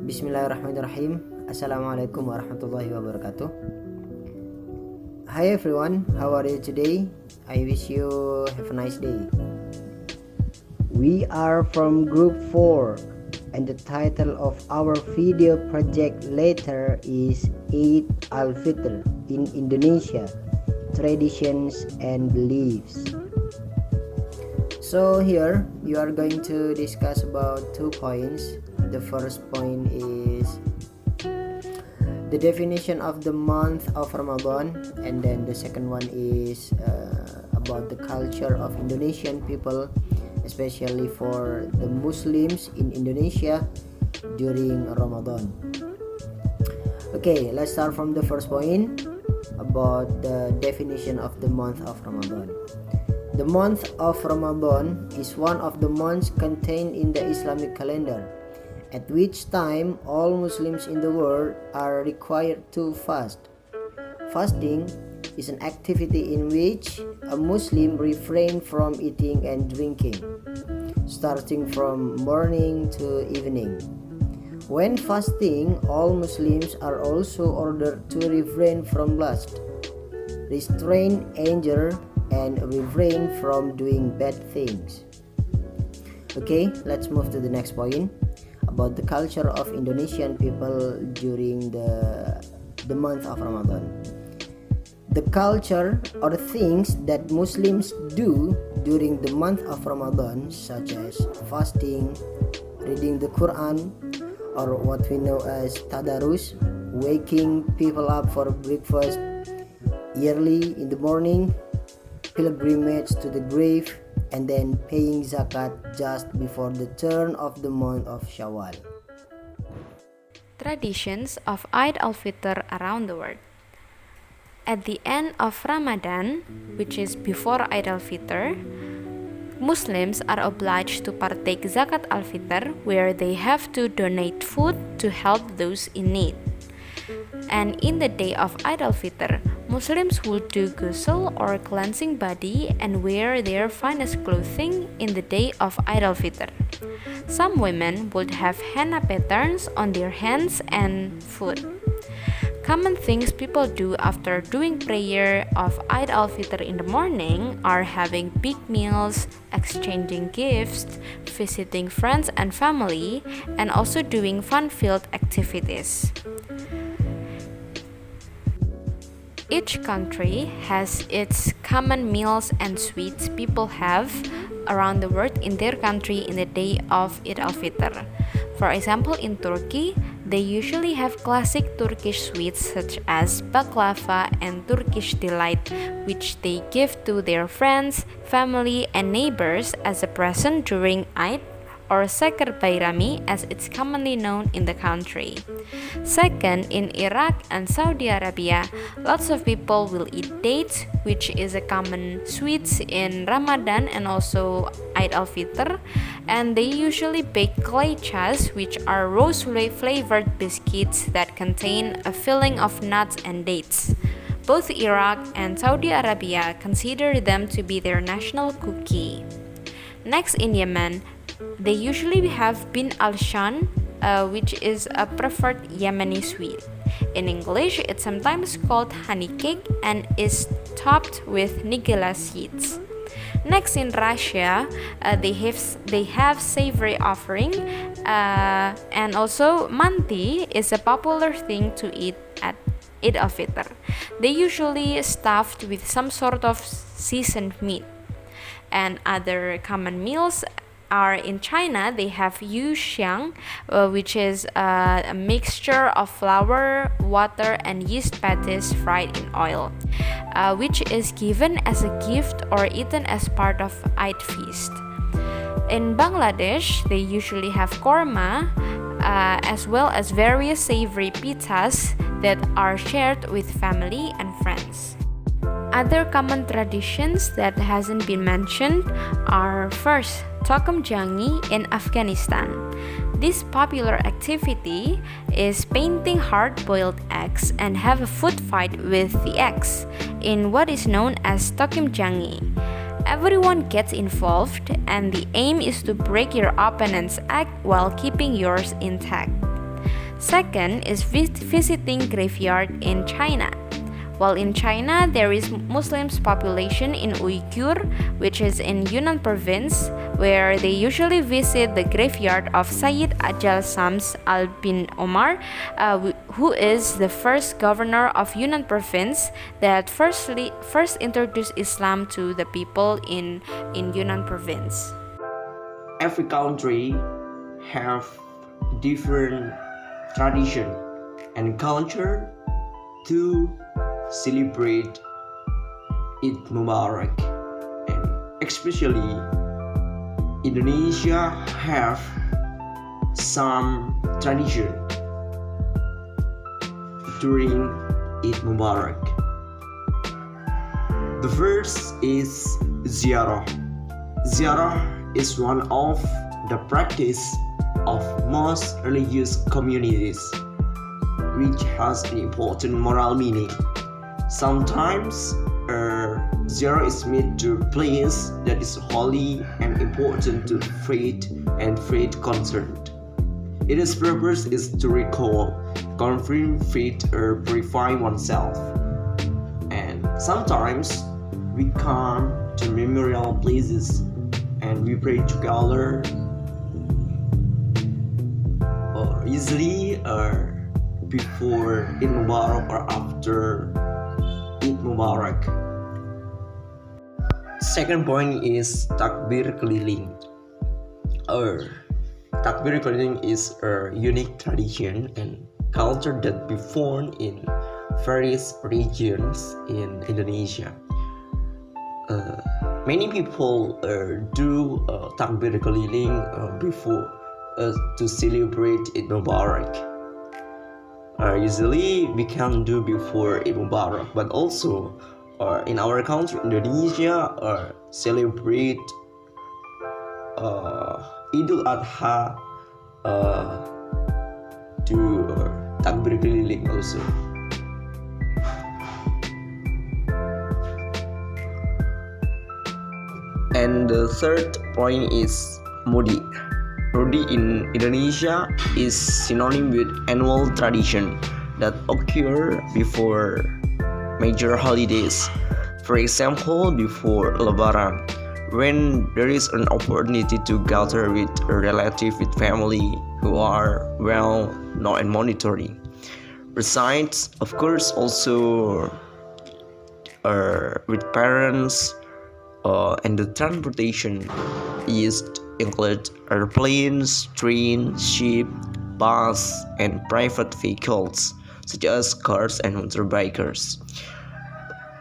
Bismillahirrahmanirrahim. Assalamualaikum warahmatullahi wabarakatuh. Hi everyone, how are you today? I wish you have a nice day. We are from group 4 and the title of our video project later is Eid al-Fitr in Indonesia, Traditions and Beliefs. So here you are going to discuss about 2 points. The first point is the definition of the month of Ramadan, and then the second one is about the culture of Indonesian people, especially for the Muslims in Indonesia during Ramadan. Okay, let's start from the first point about the definition of the month of Ramadan. The month of Ramadan is one of the months contained in the Islamic calendar, at which time all Muslims in the world are required to fast. Fasting is an activity in which a Muslim refrains from eating and drinking, starting from morning to evening. When fasting, all Muslims are also ordered to refrain from lust, restrain anger, and refrain from doing bad things. Okay, let's move to the next point about the culture of Indonesian people during the month of Ramadan. The culture or things that Muslims do during the month of Ramadan, such as fasting, reading the Quran, or what we know as tadarus, waking people up for breakfast early in the morning, pilgrimage to the grave, and then paying zakat just before the turn of the month of Shawwal. Traditions of Eid al-Fitr around the world. At the end of Ramadan, which is before Eid al-Fitr, Muslims are obliged to partake zakat al-Fitr, where they have to donate food to help those in need. And in the day of Eid al-Fitr, Muslims would do ghusl or cleansing body and wear their finest clothing in the day of Eid al-Fitr. Some women would have henna patterns on their hands and foot. Common things people do after doing prayer of Eid al-Fitr in the morning are having big meals, exchanging gifts, visiting friends and family, and also doing fun-filled activities. Each country has its common meals and sweets people have around the world in their country in the day of Eid al-Fitr. For example, in Turkey, they usually have classic Turkish sweets such as baklava and Turkish delight, which they give to their friends, family, and neighbors as a present during Eid, or Seker Bayrami as it's commonly known in the country. Second, in Iraq and Saudi Arabia, lots of people will eat dates, which is a common sweets in Ramadan and also Eid al-Fitr, and they usually bake kleichas, which are rose-flavored biscuits that contain a filling of nuts and dates. Both Iraq and Saudi Arabia consider them to be their national cookie. Next, in Yemen, they usually have bin al-shan, which is a preferred Yemeni sweet. In English, it's sometimes called honey cake and is topped with nigella seeds. Next, in Russia, they have savory offering, and also manti is a popular thing to eat at Eid al-Fitr. They usually stuffed with some sort of seasoned meat. And other common meals are in China, they have yu xiang, which is a mixture of flour, water, and yeast patties fried in oil, which is given as a gift or eaten as part of Eid feast. In Bangladesh, they usually have korma, as well as various savory pizzas that are shared with family and friends. Other common traditions that hasn't been mentioned are first, Tokum Jangi in Afghanistan. This popular activity is painting hard-boiled eggs and have a food fight with the eggs in what is known as Tokum Jangi. everyone gets involved, and the aim is to break your opponent's egg while keeping yours intact. Second is visiting graveyard in China. While in China, there is Muslims population in Uyghur, which is in Yunnan province, where they usually visit the graveyard of Sayyid Ajal Sams al-Bin Omar, who is the first governor of Yunnan province that first introduced Islam to the people in Yunnan province. Every country have different tradition and culture to celebrate Eid Mubarak, and especially Indonesia have some tradition during Eid Mubarak. The first is ziarah. Ziarah is one of the practice of most religious communities, which has an important moral meaning. Sometimes ziarah is made to a place that is holy and important to faith and faith concerned. Its purpose is to recall, confirm faith, or purify oneself. And sometimes we come to memorial places and we pray together, or usually before Eid Mubarak or after Eid Mubarak. Second point is takbir keliling. Takbir keliling is a unique tradition and culture that be found in various regions in Indonesia. Many people do takbir keliling before to celebrate Eid Mubarak. Usually we can do before Eid Mubarak, but also in our country Indonesia celebrate Idul Adha to takbir keliling also. And the third point is Mudik. Mudik in Indonesia is synonym with annual tradition that occur before major holidays. For example, before Lebaran, when there is an opportunity to gather with a relative, with family who are well known and monitoring. Besides, of course, also with parents, and the transportation used include airplanes, trains, ship, bus, and private vehicles such as cars and motorbikers.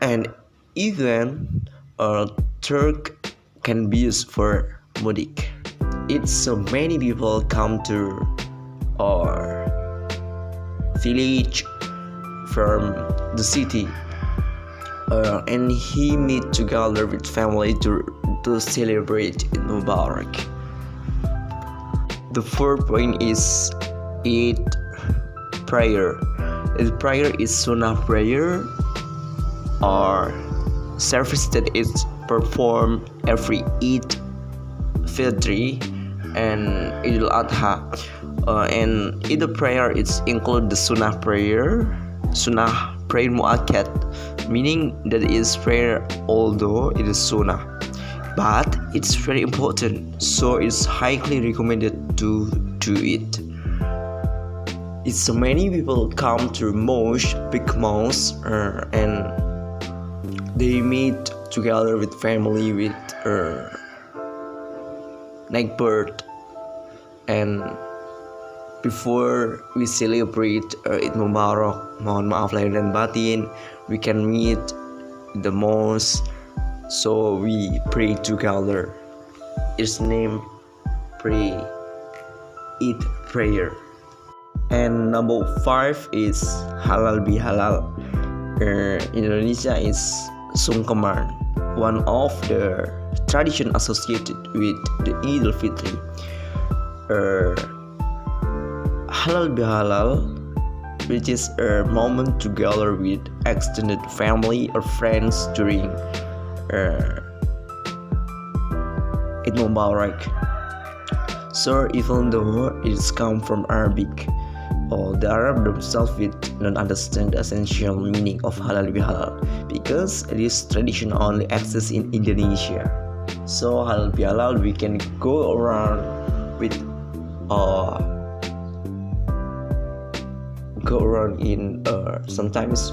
And even a truck can be used for mudik. It's so many people come to our village from the city, and he meet together with family to celebrate Eid Mubarak. The fourth point is Eid prayer. Eid prayer is sunnah prayer or service that is performed every Eid, Fitr, and Idul Adha. And Eid prayer is include the sunnah prayer muakkad, meaning that it is prayer although it is sunnah, but it's very important, so it's highly recommended to do it. It's so many people come to mosque, big mosque, and they meet together with family, with neighbor, and before we celebrate Eid Mubarak, mohon maaf lahir dan batin, we can meet the mosque, so we pray together. Its name pray Eid prayer. And number 5 is halal bihalal. Indonesia is sungkeman, one of the tradition associated with the Idul Fitr. Halal bihalal, which is a moment together with extended family or friends during Eid Mubarak. So even though it's come from Arabic, the Arab themselves don't understand the essential meaning of halal bihalal because this tradition only exists in Indonesia. So halal bihalal we can go around with in sometimes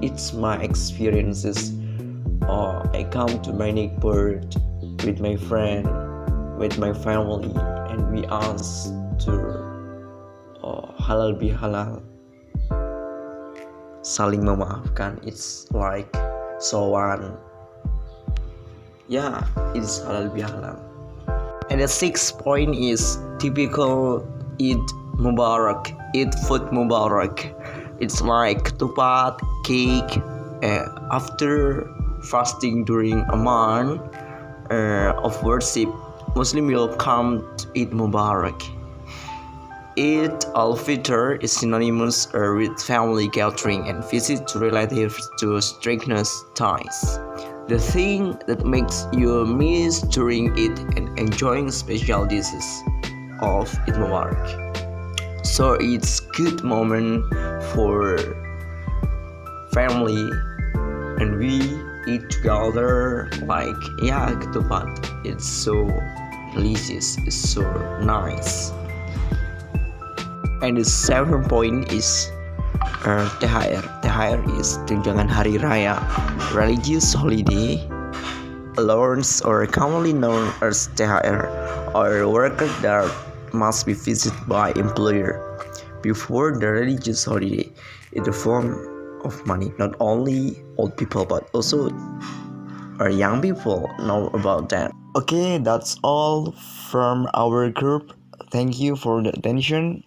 it's my experiences. I come to my neighborhood with my friend, with my family, and we ask to halal bihalal, saling memaafkan. It's like sowan. Yeah, it's halal bihalal. And the sixth point is typical Eid Mubarak, Eid food Mubarak. It's like ketupat, cake. After fasting during a month of worship, Muslim will come to Eid Mubarak. Eid al-Fitr is synonymous with family gathering and visit to relatives to strengthen ties. The thing that makes you miss during it and enjoying special dishes of Eid Mubarak. So it's good moment for family and we eat together like ketupat. It's so delicious, it's so nice. And the seventh point is THR. THR is tunjangan hari raya, religious holiday, allowance or commonly known as THR, or worker that must be visited by employer before the religious holiday. It's a form of money. Not only old people but also young people know about that. Okay, that's all from our group. Thank you for the attention.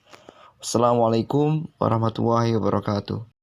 Assalamualaikum warahmatullahi wabarakatuh.